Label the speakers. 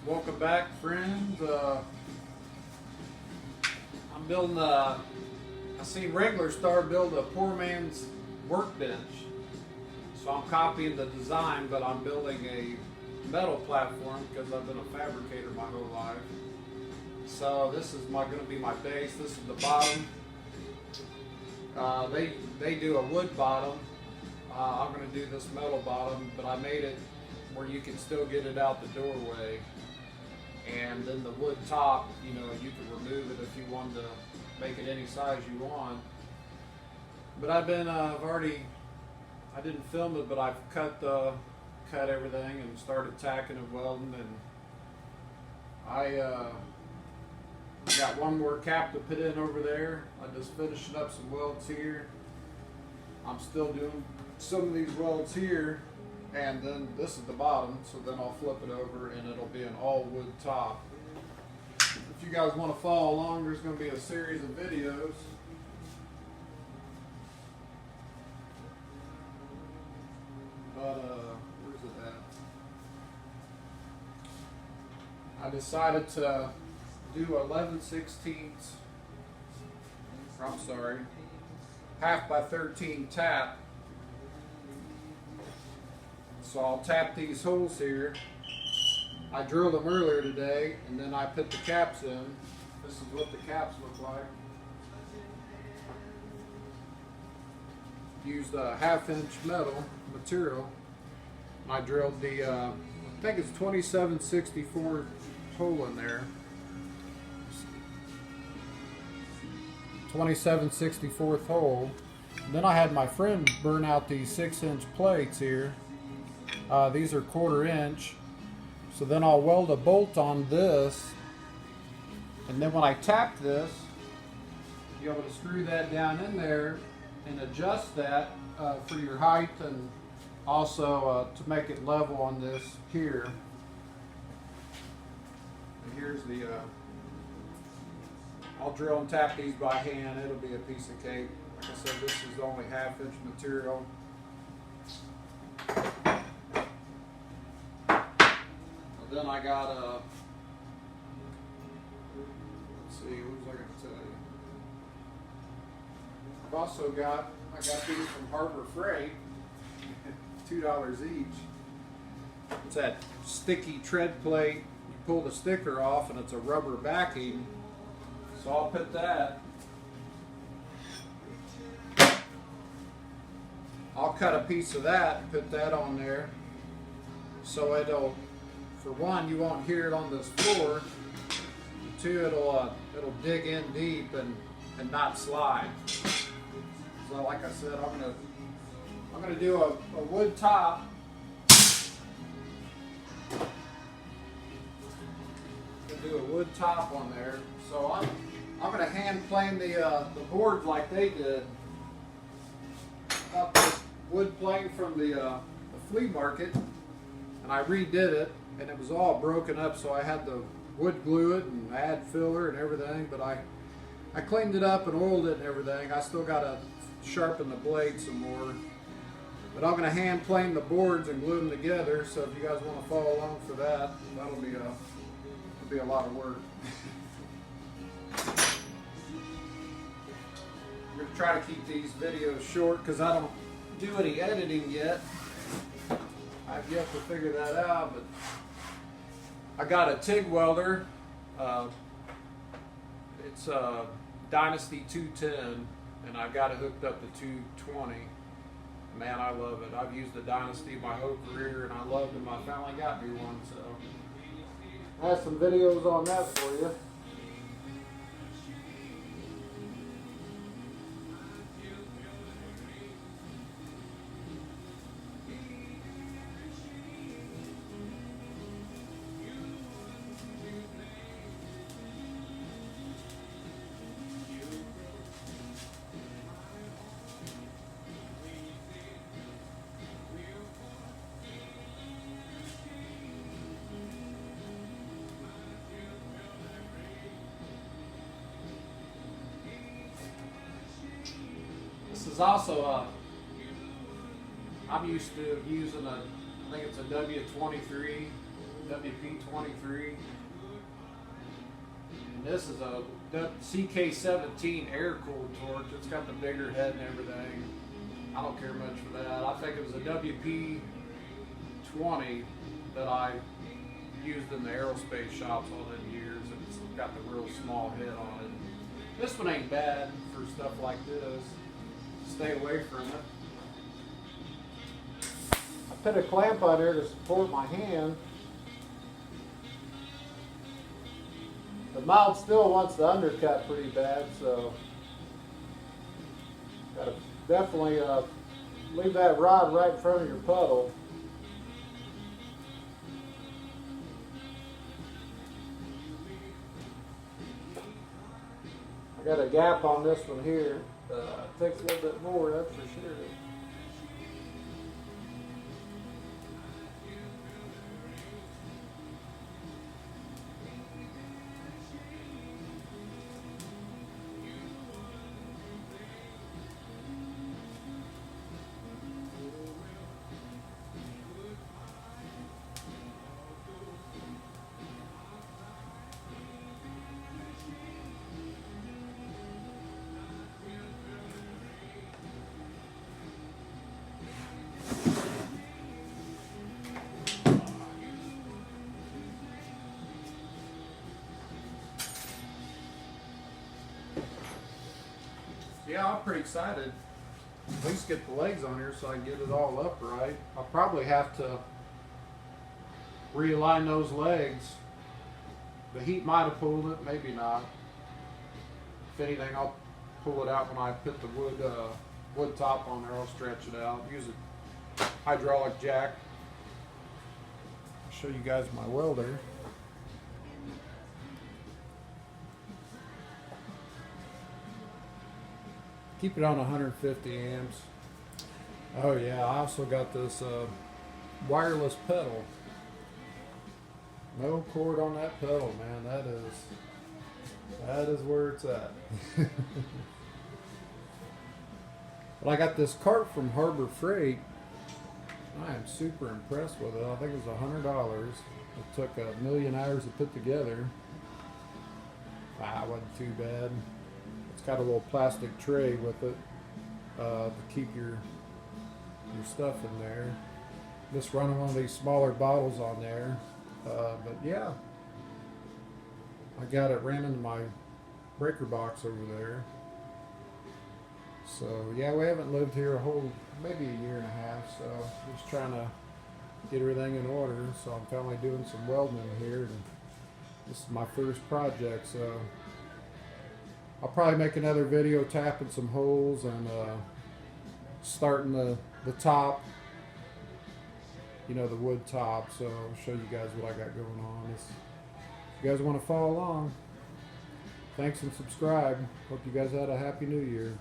Speaker 1: Welcome back, friends. I'm building I seen Regular Star build a poor man's workbench. So I'm copying the design, but I'm building a metal platform because I've been a fabricator my whole life. So this is going to be my base. This is the bottom. They do a wood bottom. I'm going to do this metal bottom, but I made it where you can still get it out the doorway. And then the wood top, you know, you can remove it if you wanted to make it any size you want. But I've been, I didn't film it, but I've cut everything and started tacking and welding, and I got one more cap to put in over there. I just finishing up some welds here. I'm still doing some of these welds here, and then this is the bottom, so then I'll flip it over and it'll be an all wood top. If you guys want to follow along, there's going to be a series of videos. But where's it at? I decided to do 11/16, I'm sorry, half by 13 tap. So I'll tap these holes here. I drilled them earlier today, and then I put the caps in. This is what the caps look like. Used a 1/2-inch metal material. I drilled the, I think it's 27/64 hole in there. 27/64 hole. And then I had my friend burn out these 6-inch plates here. These are 1/4 inch. So then I'll weld a bolt on this, and then when I tap this, you'll be able to screw that down in there and adjust that for your height, and also to make it level on this here. And here's the, I'll drill and tap these by hand. It'll be a piece of cake. Like I said, this is only 1/2-inch material. Then I got let's see, what was I going to tell you? I've also got, I got these from Harbor Freight, $2 each. It's that sticky tread plate. You pull the sticker off and it's a rubber backing. So I'll put that. I'll cut a piece of that and put that on there. So it'll, for one, you won't hear it on this floor. For two, it'll dig in deep and not slide. So like I said, I'm gonna do a wood top. Do a wood top on there. So I'm gonna hand plane the boards like they did. Got this wood plane from the flea market, and I redid it. And it was all broken up, so I had to wood glue it and add filler and everything, but I cleaned it up and oiled it and everything. I still got to sharpen the blade some more. But I'm going to hand plane the boards and glue them together, so if you guys want to follow along for that, that'll be a lot of work. I'm going to try to keep these videos short because I don't do any editing yet. I've yet to figure that out, but I got a TIG welder. It's a Dynasty 210, and I got it hooked up to 220. Man, I love it. I've used the Dynasty my whole career, and I loved them. I finally got me one, so I have some videos on that for you. This is also I'm used to using I think it's a W23 WP23. And this is a CK17 air-cooled torch. It's got the bigger head and everything. I don't care much for that. I think it was a WP20 that I used in the aerospace shops all them years. It's got the real small head on it. This one ain't bad for stuff like this. Stay away from it. I put a clamp on there to support my hand. The mount still wants to undercut pretty bad, so gotta definitely leave that rod right in front of your puddle. I got a gap on this one here. It takes a little bit more, that's for sure. Yeah, I'm pretty excited. At least get the legs on here so I can get it all up right. I'll probably have to realign those legs. The heat might have pulled it, maybe not. If anything, I'll pull it out when I put the wood top on there. I'll stretch it out. Use a hydraulic jack. I'll show you guys my welder. Keep it on 150 amps. Oh yeah, I also got this wireless pedal. No cord on that pedal, man. That is where it's at. But I got this cart from Harbor Freight. I am super impressed with it. I think it was $100. It took 1,000,000 hours to put together. It wasn't too bad. It's got a little plastic tray with it to keep your stuff in there. Just running one of these smaller bottles on there. But yeah, I got it ran into my breaker box over there. So yeah, we haven't lived here maybe a year and a half, so just trying to get everything in order. So I'm finally doing some welding here, and this is my first project, so I'll probably make another video tapping some holes and starting the top, the wood top. So I'll show you guys what I got going on. If you guys want to follow along, thanks and subscribe. Hope you guys had a happy new year.